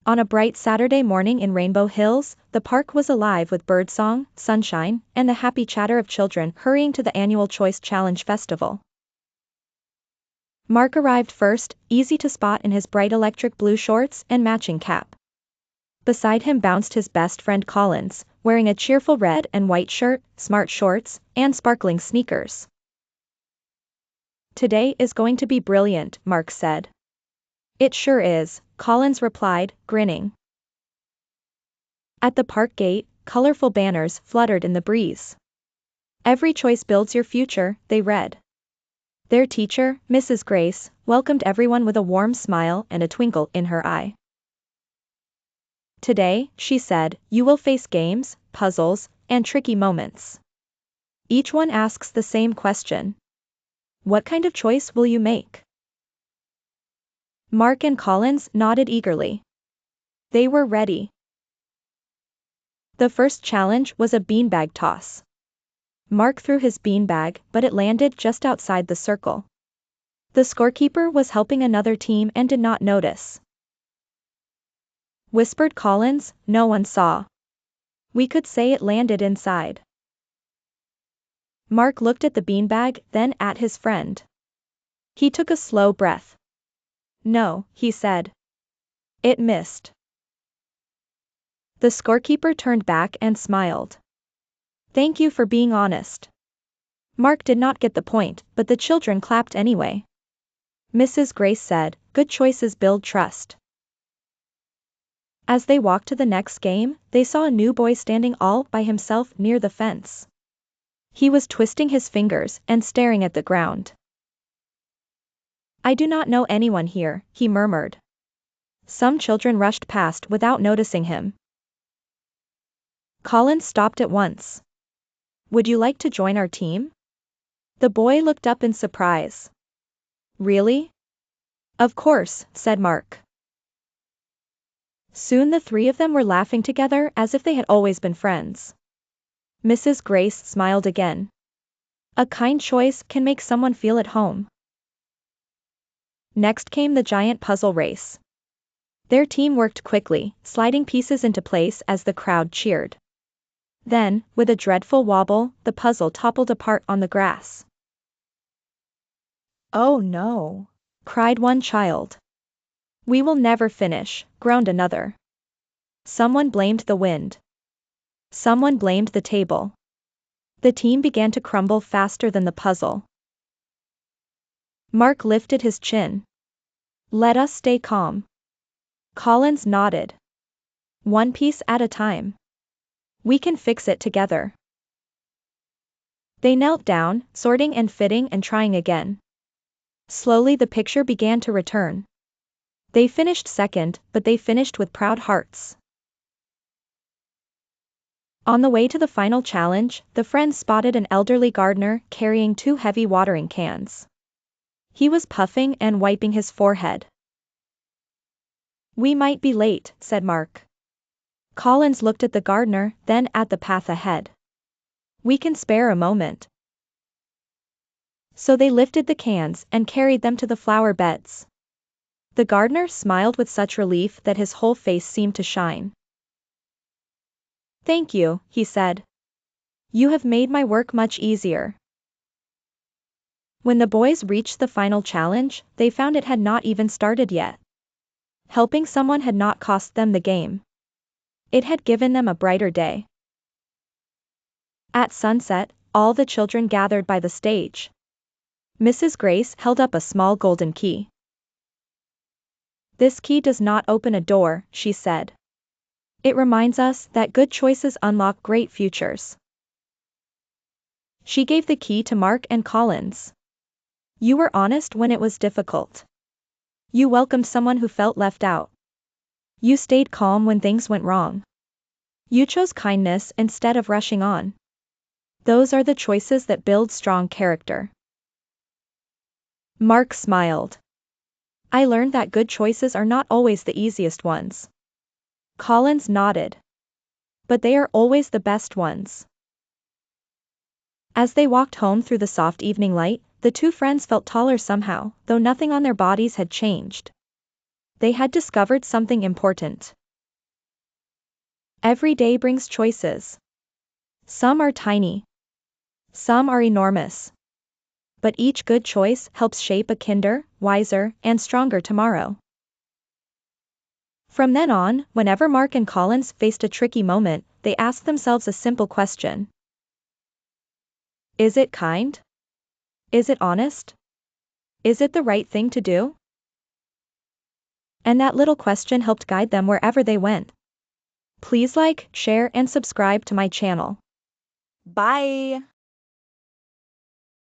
On a bright Saturday morning in Rainbow Hills, the park was alive with birdsong, sunshine, and the happy chatter of children hurrying to the annual Choice Challenge festival. Mark arrived first, easy to spot in his bright electric blue shorts and matching cap. Beside him bounced his best friend Collins, wearing a cheerful red and white shirt, smart shorts, and sparkling sneakers. "Today is going to be brilliant," Mark said. "It sure is," Collins replied, grinning. At the park gate, colorful banners fluttered in the breeze. "Every choice builds your future," they read. Their teacher, Mrs. Grace, welcomed everyone with a warm smile and a twinkle in her eye. "Today," she said, "you will face games, puzzles, and tricky moments. Each one asks the same question. What kind of choice will you make?" Mark and Collins nodded eagerly. They were ready. The first challenge was a beanbag toss. Mark threw his beanbag, but it landed just outside the circle. The scorekeeper was helping another team and did not notice. Whispered Collins, "No one saw. We could say it landed inside." Mark looked at the beanbag, then at his friend. He took a slow breath. "No," he said. "It missed." The scorekeeper turned back and smiled. "Thank you for being honest." Mark did not get the point, but the children clapped anyway. Mrs. Grace said, "Good choices build trust." As they walked to the next game, they saw a new boy standing all by himself near the fence. He was twisting his fingers and staring at the ground. "I do not know anyone here," he murmured. Some children rushed past without noticing him. Collins stopped at once. "Would you like to join our team?" The boy looked up in surprise. "Really?" "Of course," said Mark. Soon the three of them were laughing together as if they had always been friends. Mrs. Grace smiled again. A kind choice can make someone feel at home. Next came the giant puzzle race. Their team worked quickly, sliding pieces into place as the crowd cheered. Then, with a dreadful wobble, the puzzle toppled apart on the grass. "Oh no!" cried one child. "We will never finish," groaned another. Someone blamed the wind. Someone blamed the table. The team began to crumble faster than the puzzle. Mark lifted his chin. "Let us stay calm." Collins nodded. "One piece at a time. We can fix it together." They knelt down, sorting and fitting and trying again. Slowly the picture began to return. They finished second, but they finished with proud hearts. On the way to the final challenge, the friends spotted an elderly gardener carrying 2 heavy watering cans. He was puffing and wiping his forehead. "We might be late," said Mark. Collins looked at the gardener, then at the path ahead. "We can spare a moment." So they lifted the cans and carried them to the flower beds. The gardener smiled with such relief that his whole face seemed to shine. "Thank you," he said. "You have made my work much easier." When the boys reached the final challenge, they found it had not even started yet. Helping someone had not cost them the game. It had given them a brighter day. At sunset, all the children gathered by the stage. Mrs. Grace held up a small golden key. "This key does not open a door," she said. "It reminds us that good choices unlock great futures." She gave the key to Mark and Collins. "You were honest when it was difficult. You welcomed someone who felt left out. You stayed calm when things went wrong. You chose kindness instead of rushing on. Those are the choices that build strong character." Mark smiled. "I learned that good choices are not always the easiest ones." Collins nodded. "But they are always the best ones." As they walked home through the soft evening light, the two friends felt taller somehow, though nothing on their bodies had changed. They had discovered something important. Every day brings choices. Some are tiny. Some are enormous. But each good choice helps shape a kinder, wiser, and stronger tomorrow. From then on, whenever Mark and Collins faced a tricky moment, they asked themselves a simple question. Is it kind? Is it honest? Is it the right thing to do? And that little question helped guide them wherever they went. Please like, share, and subscribe to my channel. Bye!